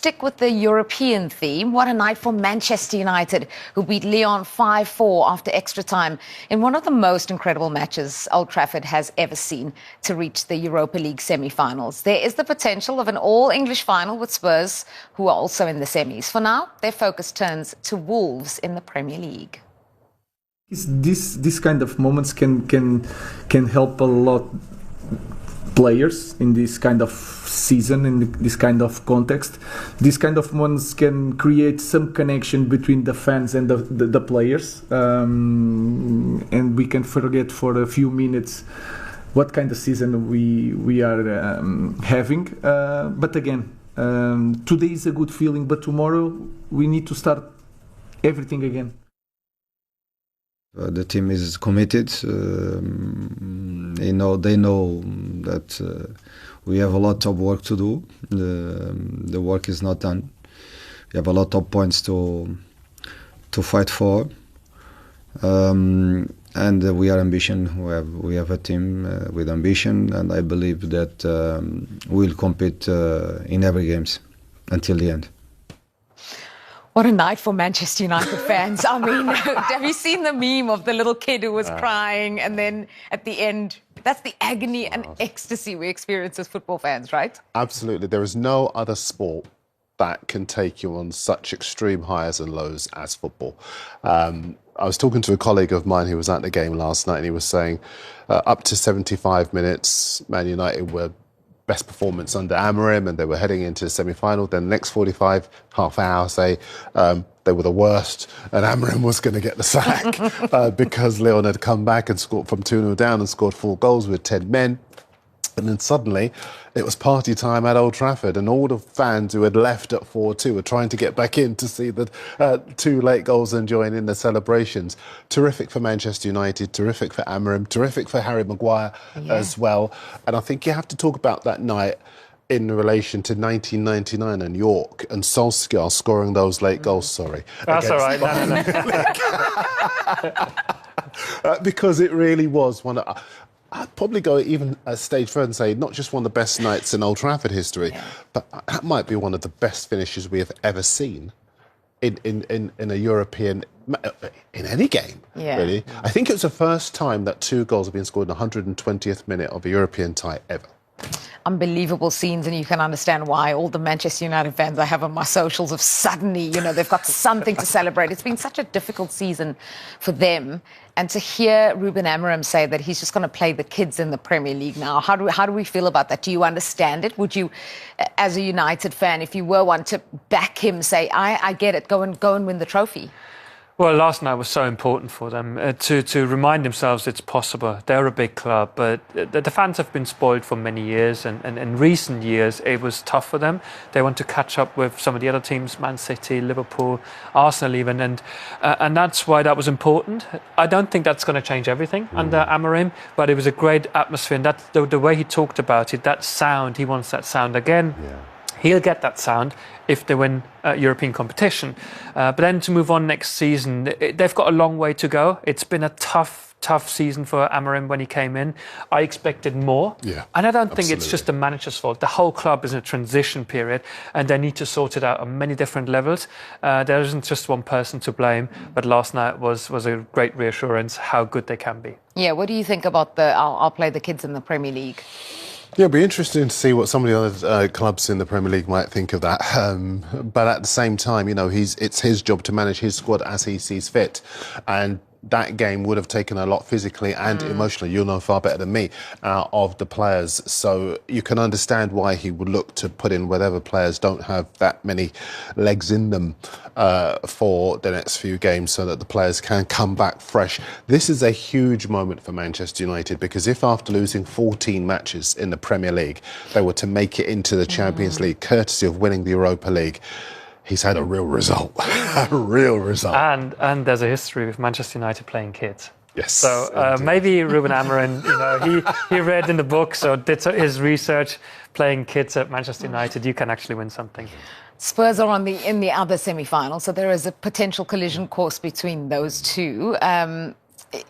Stick with the European theme. What a night for Manchester United, who beat Lyon 5-4 after extra time in one of the most incredible matches Old Trafford has ever seen to reach the Europa League semi-finals. There is the potential of an all-English final with Spurs, who are also in the semis. For now, their focus turns to Wolves in the Premier League. This kind of moments can help a lot players in this kind of season, in this kind of context. These kind of moments can create some connection between the fans and the players, and we can forget for a few minutes what kind of season we are having. But again, today is a good feeling, but tomorrow we need to start everything again. The team is committed. They know that we have a lot of work to do. The work is not done. We have a lot of points to fight for, and we are ambition. We have a team with ambition, and I believe that we'll compete in every games until the end. What a night for Manchester United fans. I mean, have you seen the meme of the little kid who was crying, and then at the end, that's the agony and ecstasy we experience as football fans, right? Absolutely. There is no other sport that can take you on such extreme highs and lows as football. I was talking to a colleague of mine who was at the game last night, and he was saying up to 75 minutes, Man United were best performance under Amorim, and they were heading into the semi-final. Then the next 45, half hour, say, they were the worst, and Amorim was going to get the sack because Lyon had come back and scored from 2-0 down and scored 4 goals with 10 men. And then suddenly it was party time at Old Trafford, and all the fans who had left at 4-2 were trying to get back in to see the 2 late goals and join in the celebrations. Terrific for Manchester United, terrific for Amorim, terrific for Harry Maguire as well. And I think you have to talk about that night in relation to 1999 and York and Solskjaer scoring those late goals, sorry. That's all right. No. Because it really was one of... I'd probably go even a stage further and say not just one of the best nights in Old Trafford history, but that might be one of the best finishes we have ever seen in a European, in any game, really. I think it was the first time that 2 goals have been scored in the 120th minute of a European tie ever. Unbelievable scenes, and you can understand why all the Manchester United fans I have on my socials have suddenly, they've got something to celebrate. It's been such a difficult season for them, and to hear Ruben Amorim say that he's just going to play the kids in the Premier League now, how do we feel about that? Do you understand it? Would you, as a United fan, if you were one, to back him, say, I get it, go and win the trophy? Well, last night was so important for them to remind themselves it's possible. They're a big club, but the fans have been spoiled for many years, and in recent years it was tough for them. They want to catch up with some of the other teams, Man City, Liverpool, Arsenal even, and that's why that was important. I don't think that's going to change everything under Amorim, but it was a great atmosphere, and that's the way he talked about it, that sound, he wants that sound again. He'll get that sound if they win European competition. But then to move on next season, they've got a long way to go. It's been a tough season for Amorim when he came in. I expected more. And I don't think it's just the manager's fault. The whole club is in a transition period, and they need to sort it out on many different levels. There isn't just one person to blame, but last night was a great reassurance how good they can be. Yeah, what do you think about I'll play the kids in the Premier League? Yeah, it'll be interesting to see what some of the other clubs in the Premier League might think of that. But at the same time, it's his job to manage his squad as he sees fit. And that game would have taken a lot physically and emotionally, you'll know far better than me, of the players. So you can understand why he would look to put in whatever players don't have that many legs in them for the next few games, so that the players can come back fresh. This is a huge moment for Manchester United, because if after losing 14 matches in the Premier League, they were to make it into the Champions League, courtesy of winning the Europa League, he's had a real result. A real result. And there's a history with Manchester United playing kids. Yes. So maybe Ruben Amorim, he read in the books or did his research, playing kids at Manchester United, you can actually win something. Spurs are in the other semi-final, so there is a potential collision course between those two.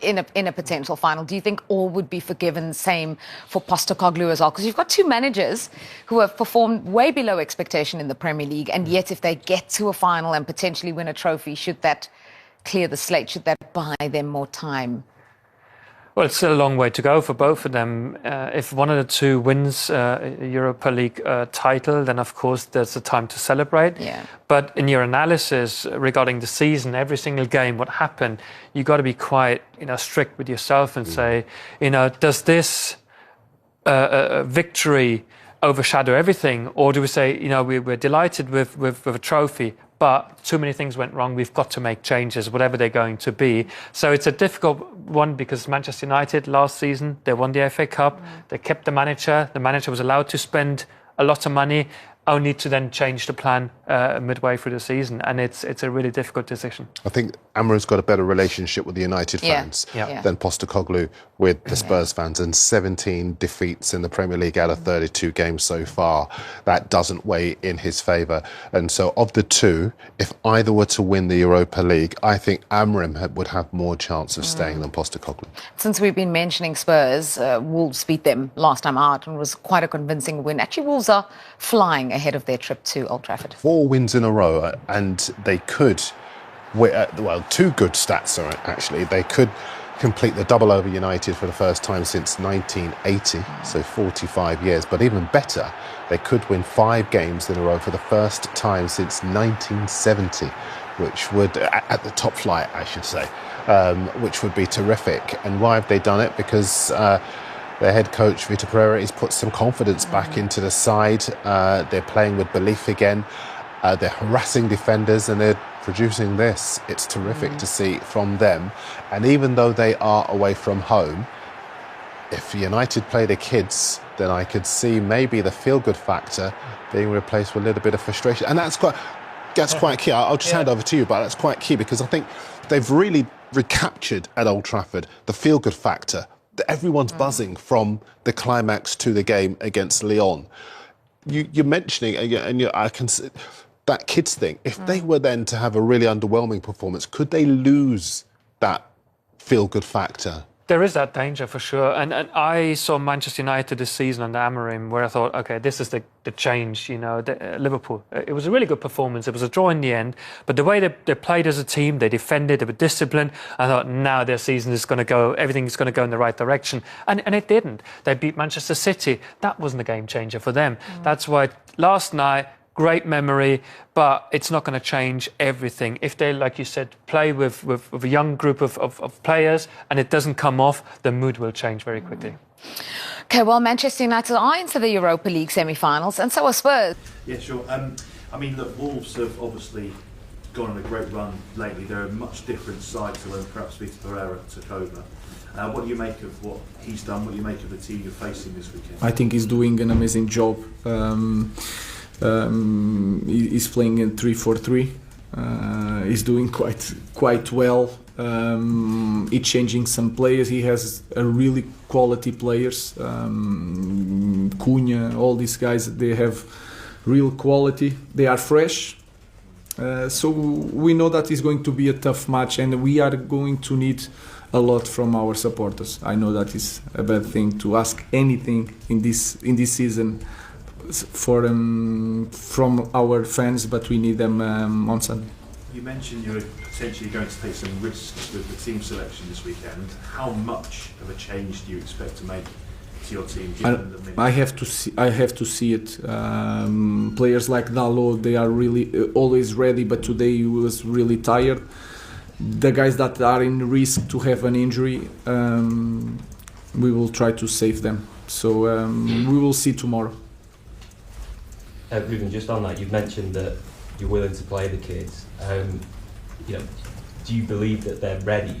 in a potential final? Do you think all would be forgiven? Same for Postecoglou as well, because you've got two managers who have performed way below expectation in the Premier League, and yet if they get to a final and potentially win a trophy, should that clear the slate? Should that buy them more time? Well, it's still a long way to go for both of them. If one of the two wins a Europa League title, then of course there's a time to celebrate. Yeah. But in your analysis regarding the season, every single game, what happened, you got to be quite, strict with yourself and say, does this victory overshadow everything, or do we say, we're delighted with a trophy, but too many things went wrong, we've got to make changes, whatever they're going to be. So it's a difficult one, because Manchester United last season, they won the FA Cup, they kept the manager was allowed to spend a lot of money, only to then change the plan midway through the season, and it's a really difficult decision. I think Amorim's got a better relationship with the United fans than Postecoglou with the Spurs fans, and 17 defeats in the Premier League out of 32 games so far. That doesn't weigh in his favour. And so of the two, if either were to win the Europa League, I think Amorim would have more chance of staying than Postecoglou. Since we've been mentioning Spurs, Wolves beat them last time out and was quite a convincing win. Actually, Wolves are flying ahead of their trip to Old Trafford. 4 wins in a row, and they could, two good stats are actually. They could complete the double over United for the first time since 1980, so 45 years. But even better, they could win 5 games in a row for the first time since 1970, which would, at the top flight, I should say, which would be terrific. And why have they done it? Because their head coach, Vitor Pereira, has put some confidence back into the side. They're playing with belief again. They're harassing defenders, and they're producing this. It's terrific to see from them. And even though they are away from home, if United play the kids, then I could see maybe the feel-good factor being replaced with a little bit of frustration. And that's quite key. I'll just hand over to you, but that's quite key, because I think they've really recaptured at Old Trafford the feel-good factor. Everyone's buzzing from the climax to the game against Lyon. You're mentioning, and I can see that kids thing. If they were then to have a really underwhelming performance, could they lose that feel-good factor? There is that danger for sure. And I saw Manchester United this season under Amorim, where I thought, OK, this is the change, Liverpool. It was a really good performance. It was a draw in the end. But the way they played as a team, they defended, they were disciplined. I thought, now their season is going to go, everything's going to go in the right direction. And it didn't. They beat Manchester City. That wasn't a game changer for them. That's why last night, great memory, but it's not going to change everything. If they, like you said, play with a young group of players and it doesn't come off, the mood will change very quickly. OK, well, Manchester United are into the Europa League semi-finals, and so are Spurs. Yeah, sure. Look, Wolves have obviously gone on a great run lately. They're a much different side to when perhaps Vitor Pereira took over. What do you make of what he's done? What do you make of the team you're facing this weekend? I think he's doing an amazing job. He's playing in 3-4-3. He's doing quite well. He's changing some players. He has a really quality players. Cunha, all these guys, they have real quality. They are fresh. So we know that it's going to be a tough match, and we are going to need a lot from our supporters. I know that is a bad thing to ask anything in this season from our fans, but we need them on Sunday. You mentioned you're potentially going to take some risks with the team selection this weekend. How much of a change do you expect to make to your team? I have to see it. Players like Dalot, they are really always ready, but today he was really tired. The guys that are in risk to have an injury, we will try to save them. So we will see tomorrow. Ruben, just on that, you've mentioned that you're willing to play the kids. Do you believe that they're ready?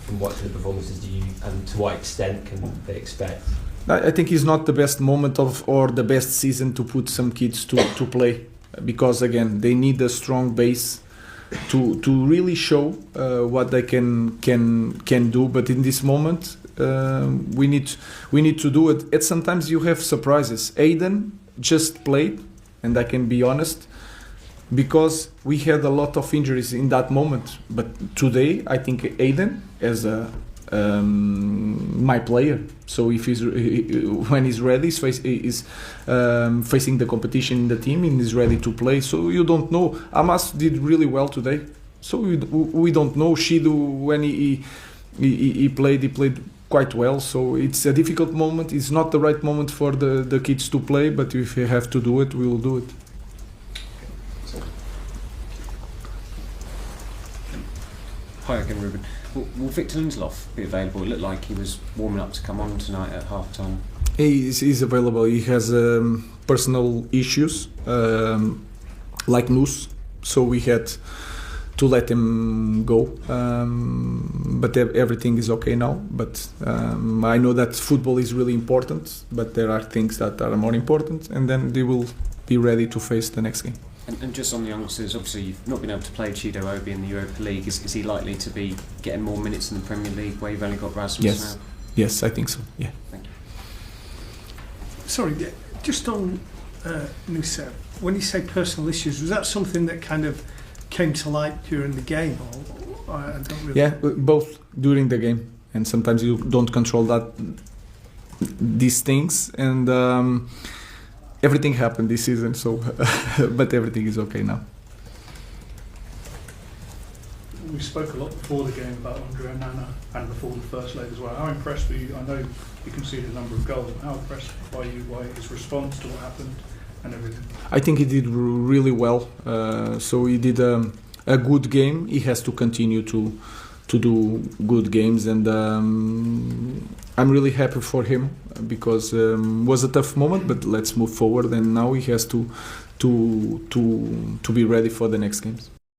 From watching the performances, and to what extent can they expect? I think it's not the best moment or the best season to put some kids to play, because again they need a strong base to really show what they can do. But in this moment, we need to do it. And sometimes you have surprises. Aiden just played, and I can be honest, because we had a lot of injuries in that moment. But today, I think Aiden as my player. So if when he's ready, he's facing the competition in the team and is ready to play. So you don't know. Amas did really well today. So we don't know. Shidu, when he played quite well. So it's a difficult moment. It's not the right moment for the kids to play. But if we have to do it, we will do it. Hi again, Ruben. Will Victor Lindelof be available? It looked like he was warming up to come on tonight at half time. He's available. He has personal issues, like Noose, so we had to let him go. But everything is okay now. But I know that football is really important, but there are things that are more important, and then they will be ready to face the next game. And just on the youngsters, obviously you've not been able to play Chido Obi in the Europa League. Is he likely to be getting more minutes in the Premier League where you've only got Rasmus Yes. now? Yes, I think so. Yeah. Thank you. Sorry, just on Nusa, when you say personal issues, was that something that kind of came to light during the game? Or I don't really... Yeah, both during the game, and sometimes you don't control these things, and everything happened this season. So, but everything is okay now. We spoke a lot before the game about Andre Onana and before the first leg as well. How impressed were you? I know you conceded a number of goals, but how impressed were you by his response to what happened and everything? I think he did really well. So he did a good game. He has to continue to do good games, and I'm really happy for him because it was a tough moment. But let's move forward, and now he has to be ready for the next games.